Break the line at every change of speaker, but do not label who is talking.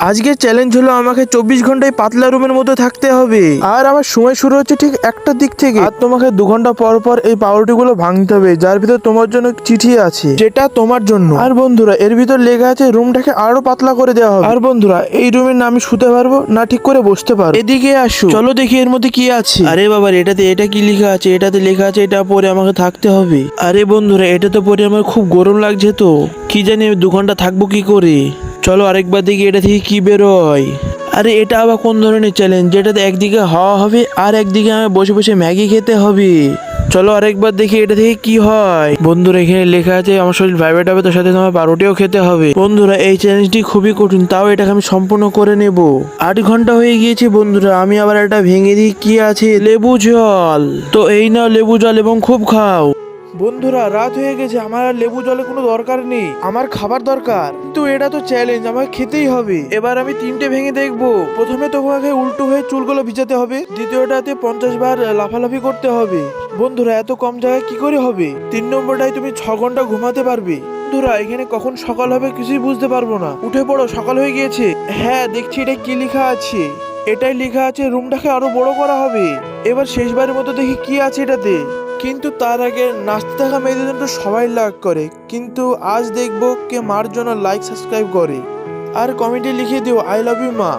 আজকের চ্যালেঞ্জ হলো আমাকে 24 ঘন্টায় পাতলা রুমের মধ্যে থাকতে হবে। আর আমার সময় শুরু হচ্ছে ঠিক 1টার দিক থেকে। আর তোমাকে 2 ঘন্টা পর পর এই পাউরুটিগুলো ভাঙতে হবে, যার ভিতর তোমার জন্য চিঠি আছে, যেটা তোমার জন্য। আর বন্ধুরা, এর ভিতর লেখা আছে রুমটাকে আরো পাতলা করে দেওয়া হবে। আর বন্ধুরা, এই রুমের না আমি শুতে পারবো না ঠিক করে বসতে পারবো। এদিকে আসো, চলো দেখি এর মধ্যে কি আছে। আরে বাবা, এটাতে এটা কি লেখা আছে? এটাতে লেখা আছে এটা পরে আমাকে থাকতে হবে। আরে বন্ধুরা, এটা তো পরে আমার খুব গরম লাগছে, তো কি জানি আমি 2 ঘন্টা থাকবো কি করে। চলো আরেকবার দেখি এটা থেকে কি বেরোয়। আরে এটা আবার কোন ধরনের চ্যালেঞ্জ, যেটাতে একদিকে হাওয়া হবে আর একদিকে আমার বসে বসে ম্যাগি খেতে হবে। চলো আরেকবার দেখি এটা থেকে কি হয়। বন্ধুরা, এখানে লেখা আছে আমার শরীর ভাইব্রেট হবে, তার সাথে তোমার পাউরুটিও খেতে হবে। বন্ধুরা, এই চ্যালেঞ্জটি খুবই কঠিন, তাও এটাকে আমি সম্পূর্ণ করে নেব। 8 ঘন্টা হয়ে গিয়েছে বন্ধুরা, আমি আবার এটা ভেঙে দিই। কি আছে? লেবু জল। তো এই নাও লেবু জল এবং খুব খাও। বন্ধুরা, রাত হয়ে গেছে, আমার আর লেবু জলে কোনো দরকার নেই, আমার খাবার দরকার। কিন্তু এটা তো চ্যালেঞ্জ, আমাকে খেতেই হবে। এবার আমি 3টে ভেঙে দেখবো। প্রথমে তোমাকে উল্টো হয়ে চুলগুলো ভিজাতে হবে, দ্বিতীয়টাতে 50 বার লাফালাফি করতে হবে। বন্ধুরা, এত কম জায়গায় কি করে হবে? 3 নম্বরটায় তুমি 6 ঘন্টা ঘুমাতে পারবে। বন্ধুরা, এখানে কখন সকাল হবে কিছুই বুঝতে পারবো না। উঠে পড়ো, সকাল হয়ে গিয়েছে। হ্যাঁ, দেখছি এটা কি লেখা আছে। এটাই লেখা আছে রুমটাকে আরো বড় করা হবে। এবার শেষবারের মতো দেখি কি আছে এটাতে। কিন্তু তার আগে নাচতে থাকা মেয়েদের জন্য সবাই লাইক করে, কিন্তু আজ দেখবো কে মার জন্য লাইক সাবস্ক্রাইব করে। আর কমেন্টে লিখে দিও আই লাভ ইউ মা।